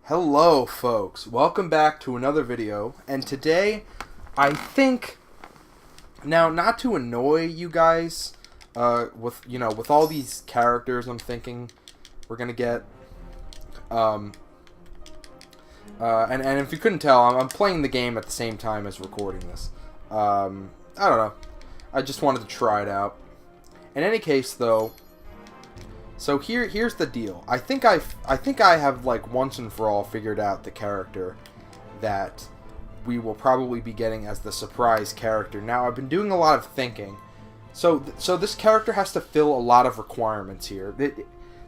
Hello folks, welcome back to another video, and today I think, now not to annoy you guys with all these characters I'm thinking we're gonna get, and if you couldn't tell, I'm playing the game at the same time as recording this. I don't know, I just wanted to try it out. In any case though, so here's the deal. I think I have like once and for all figured out the character that we will probably be getting as the surprise character. Now I've been doing a lot of thinking. So this character has to fill a lot of requirements here.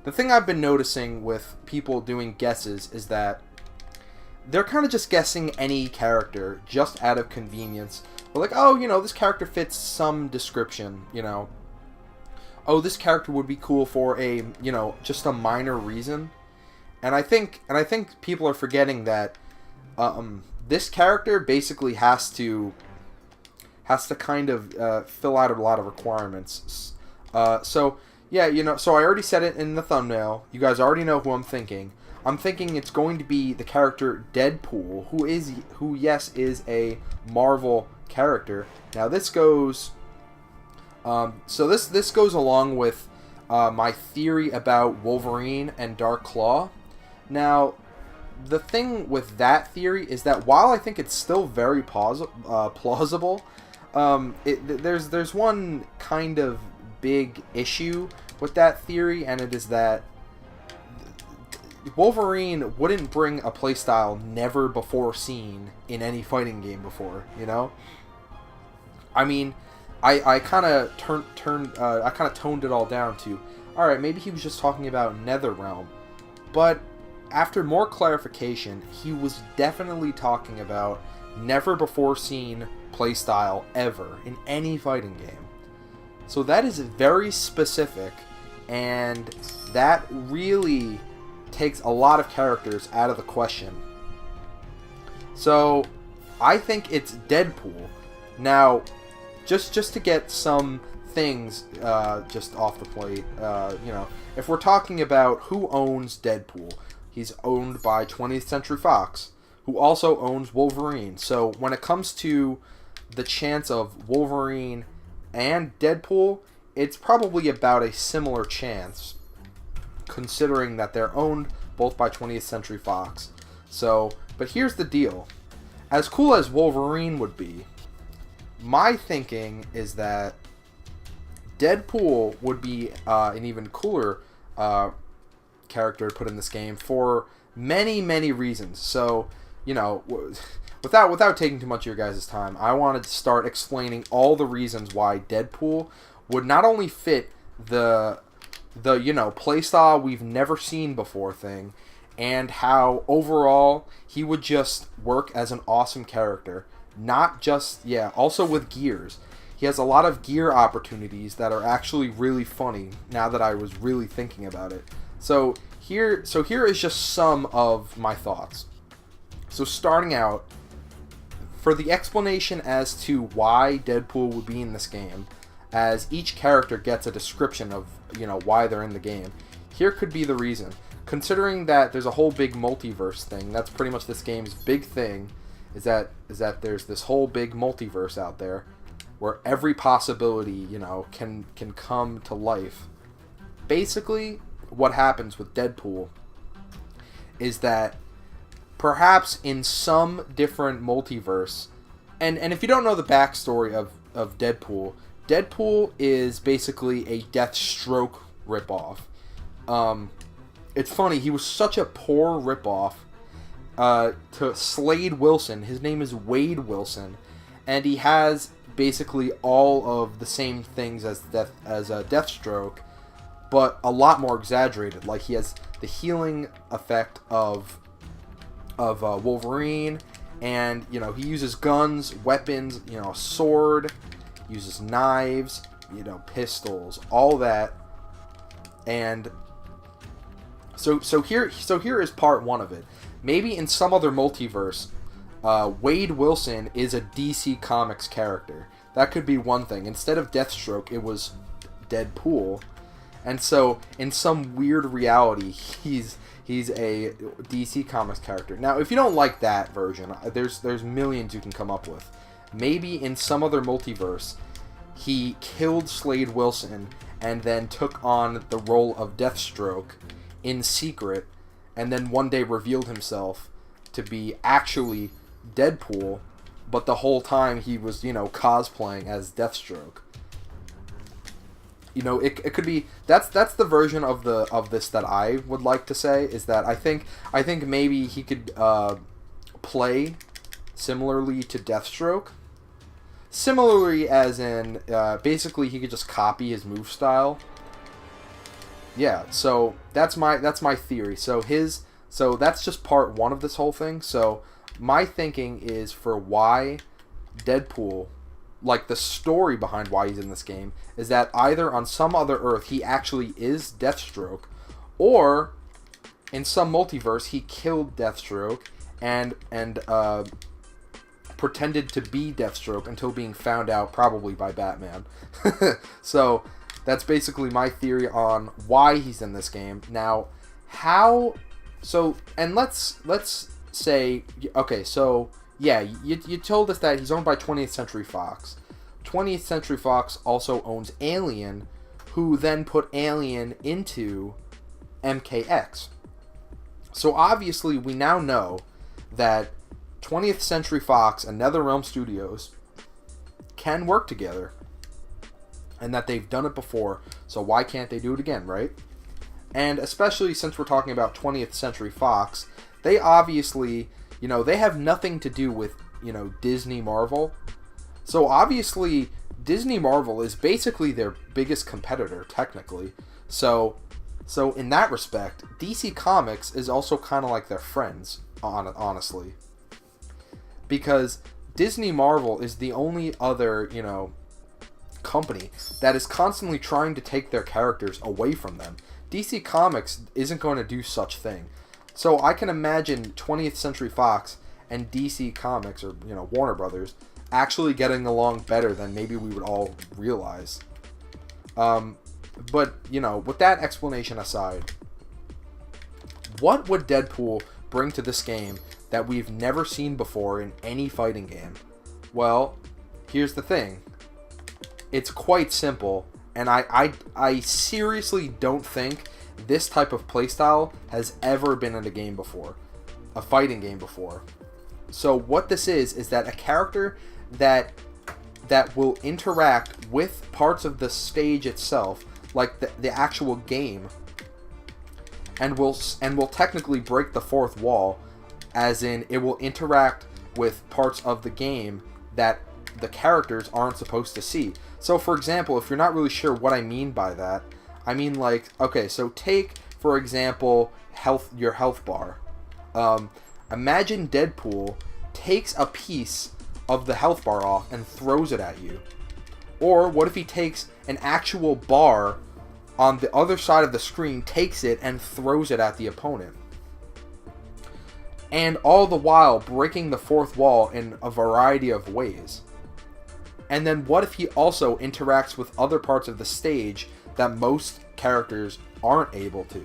The thing I've been noticing with people doing guesses is that they're kind of just guessing any character just out of convenience. They're like, oh, this character fits some description, oh, this character would be cool for a, just a minor reason. And I think people are forgetting that this character basically has to kind of fill out a lot of requirements. So yeah, so I already said it in the thumbnail. You guys already know who I'm thinking. I'm thinking it's going to be the character Deadpool, who yes is a Marvel character. Now this goes. So this goes along with my theory about Wolverine and Dark Claw. Now, the thing with that theory is that while I think it's still very plausible, there's one kind of big issue with that theory, and it is that Wolverine wouldn't bring a playstyle never before seen in any fighting game before. I mean, I kind of I kind of toned it all down to, all right, maybe he was just talking about NetherRealm, but after more clarification, he was definitely talking about never before seen playstyle ever in any fighting game. So that is very specific, and that really takes a lot of characters out of the question. So I think it's Deadpool. Now, just to get some things just off the plate, if we're talking about who owns Deadpool, he's owned by 20th Century Fox, who also owns Wolverine. So when it comes to the chance of Wolverine and Deadpool, it's probably about a similar chance, considering that they're owned both by 20th Century Fox. So, but here's the deal. As cool as Wolverine would be, my thinking is that Deadpool would be an even cooler character to put in this game for many, many reasons. So, without taking too much of your guys' time, I wanted to start explaining all the reasons why Deadpool would not only fit the playstyle we've never seen before thing, and how overall he would just work as an awesome character. Not just, also with gears. He has a lot of gear opportunities that are actually really funny now that I was really thinking about it. So here is just some of my thoughts. So starting out, for the explanation as to why Deadpool would be in this game, as each character gets a description of, why they're in the game, here could be the reason. Considering that there's a whole big multiverse thing, that's pretty much this game's big thing, is that there's this whole big multiverse out there where every possibility, can come to life. Basically, what happens with Deadpool is that perhaps in some different multiverse, and if you don't know the backstory of Deadpool, Deadpool is basically a Deathstroke ripoff. It's funny, he was such a poor ripoff to Slade Wilson. His name is Wade Wilson, and he has basically all of the same things as Deathstroke, but a lot more exaggerated. Like, he has the healing effect of Wolverine, and he uses guns, weapons, a sword, uses knives, pistols, all that. And so here is part one of it. Maybe in some other multiverse, Wade Wilson is a DC Comics character. That could be one thing. Instead of Deathstroke, it was Deadpool. And so, in some weird reality, he's a DC Comics character. Now, if you don't like that version, there's millions you can come up with. Maybe in some other multiverse, he killed Slade Wilson and then took on the role of Deathstroke in secret, and then one day revealed himself to be actually Deadpool, but the whole time he was, cosplaying as Deathstroke. It could be that's the version of this that I would like to say, is that I think maybe he could play similarly to Deathstroke. Similarly, as in basically he could just copy his move style. Yeah, so that's my theory. So that's just part one of this whole thing. So my thinking is for why Deadpool, like the story behind why he's in this game, is that either on some other Earth he actually is Deathstroke, or in some multiverse he killed Deathstroke and pretended to be Deathstroke until being found out, probably by Batman. So that's basically my theory on why he's in this game. Now, how? So, and let's say, okay, so yeah, you told us that he's owned by 20th Century Fox. 20th Century Fox also owns Alien, who then put Alien into MKX. So obviously we now know that 20th Century Fox and NetherRealm Studios can work together, and that they've done it before, so why can't they do it again, right? And especially since we're talking about 20th Century Fox, they obviously, they have nothing to do with, Disney Marvel. So obviously, Disney Marvel is basically their biggest competitor, technically. So in that respect, DC Comics is also kind of like their friends, honestly. Because Disney Marvel is the only other, company that is constantly trying to take their characters away from them. DC Comics isn't going to do such thing. So I can imagine 20th Century Fox and DC Comics, or Warner Brothers, actually getting along better than maybe we would all realize. But with that explanation aside, what would Deadpool bring to this game that we've never seen before in any fighting game? Well, here's the thing. It's quite simple, and I seriously don't think this type of playstyle has ever been in a game before, a fighting game before. So what this is that a character that will interact with parts of the stage itself, like the actual game, and will technically break the fourth wall, as in it will interact with parts of the game that the characters aren't supposed to see. So for example, if you're not really sure what I mean by that, I mean, like, okay, so take for example your health bar. Imagine Deadpool takes a piece of the health bar off and throws it at you. Or what if he takes an actual bar on the other side of the screen, takes it and throws it at the opponent, and all the while breaking the fourth wall in a variety of ways. And then what if he also interacts with other parts of the stage that most characters aren't able to?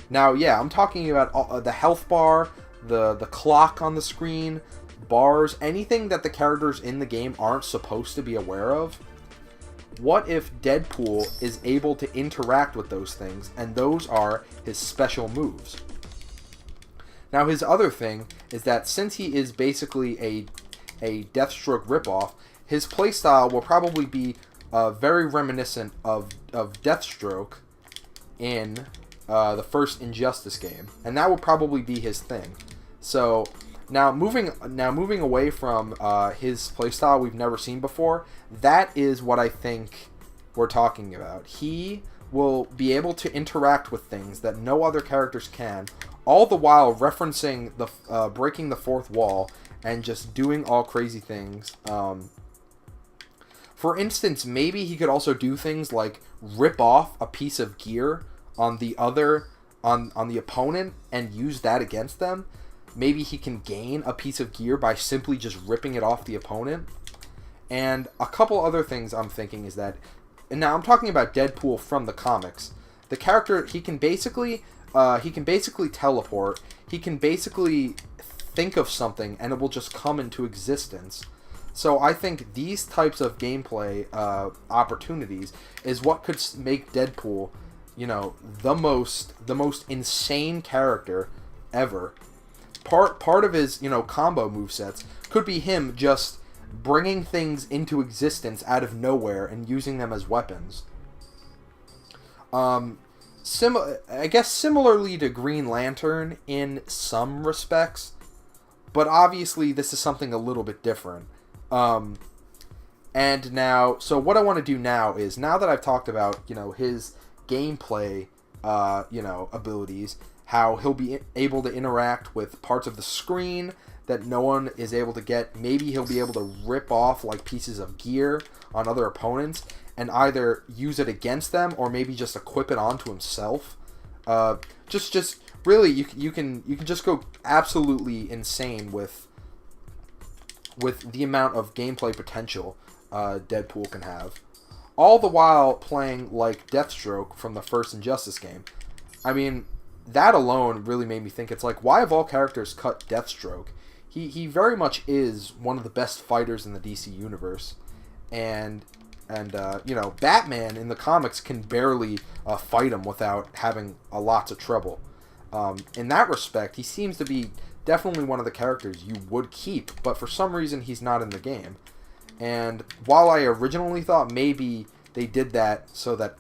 Now, yeah, I'm talking about the health bar, the clock on the screen, bars, anything that the characters in the game aren't supposed to be aware of. What if Deadpool is able to interact with those things, and those are his special moves? Now, his other thing is that since he is basically a Deathstroke ripoff, his playstyle will probably be very reminiscent of Deathstroke in the first Injustice game, and that will probably be his thing. So now moving away from his playstyle we've never seen before, that is what I think we're talking about. He will be able to interact with things that no other characters can, all the while referencing the breaking the fourth wall and just doing all crazy things. For instance, maybe he could also do things like rip off a piece of gear on the opponent and use that against them. Maybe he can gain a piece of gear by simply just ripping it off the opponent. And a couple other things I'm thinking is that and now I'm talking about Deadpool from the comics. The character, he can basically teleport. He can basically think of something and it will just come into existence. So I think these types of gameplay opportunities is what could make Deadpool, the most insane character ever. Part of his, combo movesets could be him just bringing things into existence out of nowhere and using them as weapons. I guess similarly to Green Lantern in some respects, but obviously this is something a little bit different. And now, so what I want to do now is, now that I've talked about, his gameplay, abilities, how he'll be able to interact with parts of the screen that no one is able to get. Maybe he'll be able to rip off like pieces of gear on other opponents and either use it against them or maybe just equip it onto himself. Just really, you can just go absolutely insane with the amount of gameplay potential Deadpool can have, all the while playing like Deathstroke from the first Injustice game. I mean, that alone really made me think, it's like, why of all characters cut Deathstroke? He very much is one of the best fighters in the DC universe, and Batman in the comics can barely fight him without having lots of trouble. In that respect, he seems to be definitely one of the characters you would keep, but for some reason he's not in the game. And while I originally thought maybe they did that so that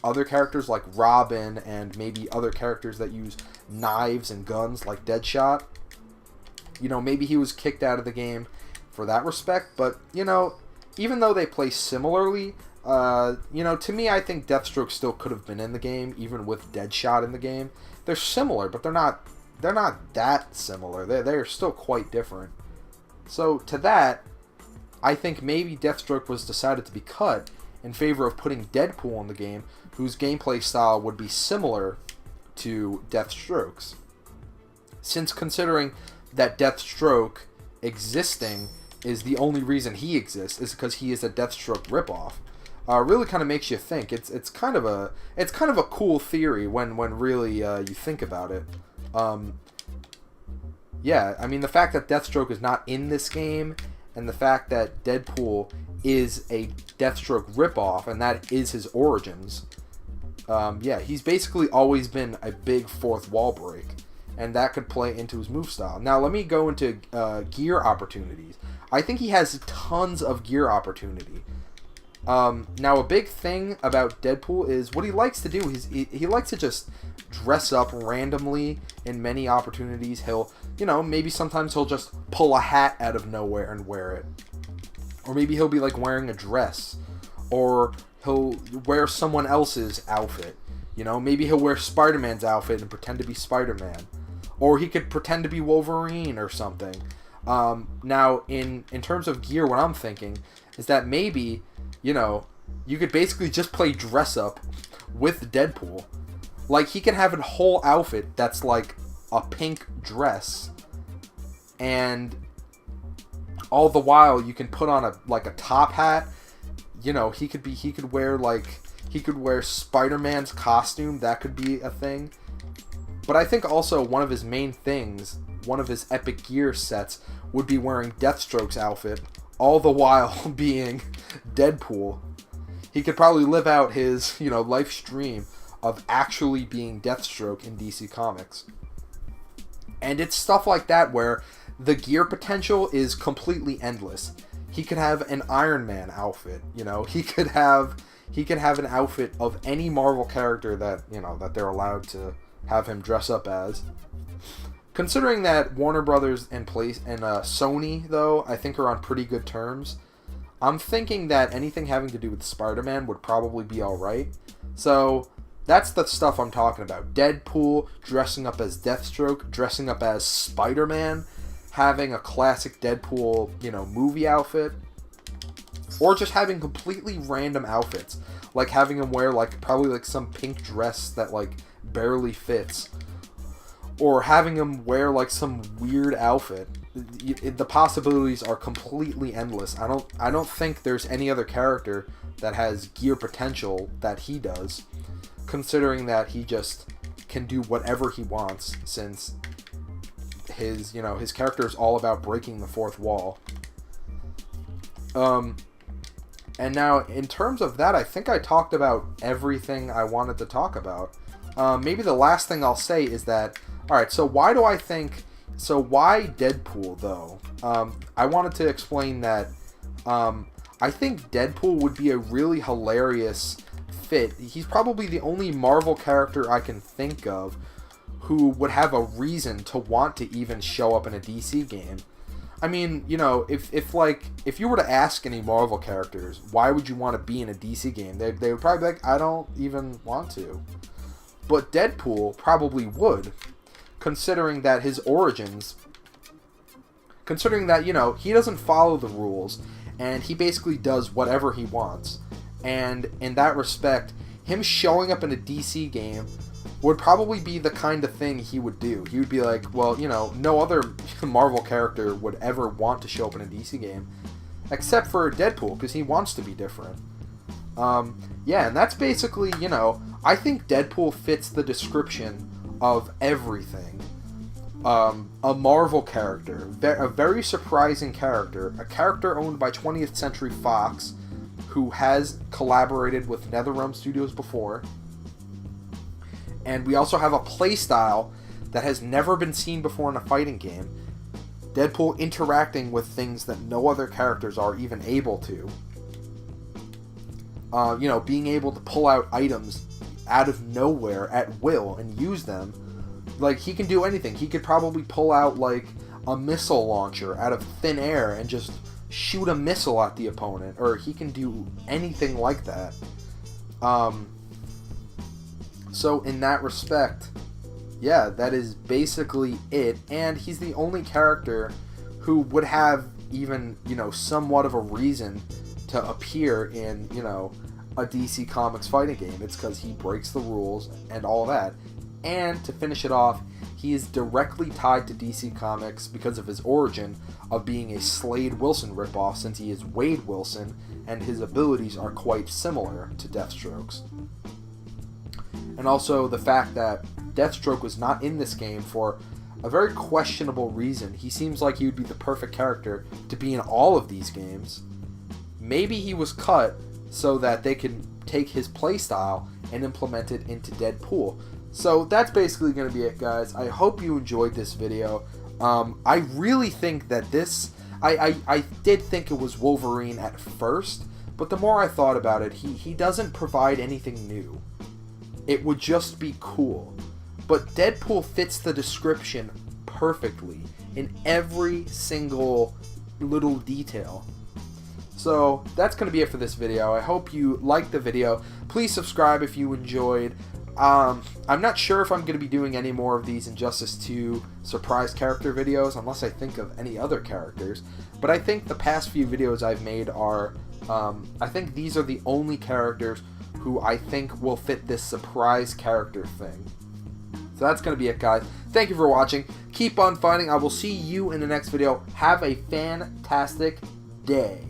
other characters like Robin and maybe other characters that use knives and guns like Deadshot, maybe he was kicked out of the game for that respect. But, even though they play similarly, to me, I think Deathstroke still could have been in the game, even with Deadshot in the game. They're similar, but they're not that similar. They're still quite different. So to that, I think maybe Deathstroke was decided to be cut in favor of putting Deadpool in the game, whose gameplay style would be similar to Deathstroke's. Since considering that Deathstroke existing is the only reason he exists is because he is a Deathstroke ripoff. Really kind of makes you think. It's kind of a cool theory when really you think about it. Yeah, I mean, the fact that Deathstroke is not in this game, and the fact that Deadpool is a Deathstroke ripoff, and that is his origins. Yeah, he's basically always been a big fourth wall break, and that could play into his move style. Now, let me go into gear opportunities. I think he has tons of gear opportunity. Now, a big thing about Deadpool is what he likes to do. He likes to just dress up randomly in many opportunities. He'll, maybe sometimes he'll just pull a hat out of nowhere and wear it. Or maybe he'll be like wearing a dress. Or he'll wear someone else's outfit. Maybe he'll wear Spider-Man's outfit and pretend to be Spider-Man. Or he could pretend to be Wolverine or something. Now, in terms of gear, what I'm thinking is that maybe, you could basically just play dress up with Deadpool. Like, he can have a whole outfit that's like a pink dress, and all the while you can put on a top hat. He could wear Spider-Man's costume. That could be a thing. But I think also one of his main things, one of his epic gear sets, would be wearing Deathstroke's outfit, all the while being Deadpool. He could probably live out his, life dream of actually being Deathstroke in DC Comics. And it's stuff like that where the gear potential is completely endless. He could have an Iron Man outfit, he could have an outfit of any Marvel character that, that they're allowed to have him dress up as. Considering that Warner Brothers and Sony, though, I think are on pretty good terms, I'm thinking that anything having to do with Spider-Man would probably be alright. So, that's the stuff I'm talking about. Deadpool dressing up as Deathstroke, dressing up as Spider-Man, having a classic Deadpool, movie outfit, or just having completely random outfits. Like having him wear, probably some pink dress that, barely fits. Or having him wear some weird outfit. The possibilities are completely endless. I don't think there's any other character that has gear potential that he does, considering that he just can do whatever he wants, since his character is all about breaking the fourth wall. And now, in terms of that, I think I talked about everything I wanted to talk about. Maybe the last thing I'll say is that, alright, so why Deadpool, though? I wanted to explain that I think Deadpool would be a really hilarious fit. He's probably the only Marvel character I can think of who would have a reason to want to even show up in a DC game. I mean, if you were to ask any Marvel characters, why would you want to be in a DC game? They would probably be like, I don't even want to. But Deadpool probably would, considering that his origins, considering that, he doesn't follow the rules, and he basically does whatever he wants. And in that respect, him showing up in a DC game would probably be the kind of thing he would do. He would be like, well, no other Marvel character would ever want to show up in a DC game, except for Deadpool, because he wants to be different. Yeah, and that's basically, I think Deadpool fits the description of everything. A Marvel character, a very surprising character, a character owned by 20th Century Fox, who has collaborated with NetherRealm Studios before. And we also have a playstyle that has never been seen before in a fighting game. Deadpool interacting with things that no other characters are even able to. Being able to pull out items out of nowhere at will and use them. Like, he can do anything. He could probably pull out, like, a missile launcher out of thin air and just shoot a missile at the opponent. Or he can do anything like that. So in that respect, yeah, that is basically it. And he's the only character who would have even, somewhat of a reason to appear in, a DC Comics fighting game. It's because he breaks the rules and all that. And to finish it off, he is directly tied to DC Comics because of his origin of being a Slade Wilson ripoff, since he is Wade Wilson, and his abilities are quite similar to Deathstroke's. And also the fact that Deathstroke was not in this game for a very questionable reason. He seems like he would be the perfect character to be in all of these games. Maybe he was cut so that they could take his playstyle and implement it into Deadpool. So that's basically going to be it, guys. I hope you enjoyed this video. I really think that this... I did think it was Wolverine at first, but the more I thought about it, he doesn't provide anything new. It would just be cool. But Deadpool fits the description perfectly in every single little detail. So that's going to be it for this video. I hope you liked the video. Please subscribe if you enjoyed. I'm not sure if I'm going to be doing any more of these Injustice 2 surprise character videos, unless I think of any other characters. But I think the past few videos I've made are, I think these are the only characters who I think will fit this surprise character thing. So that's going to be it, guys. Thank you for watching. Keep on fighting. I will see you in the next video. Have a fantastic day.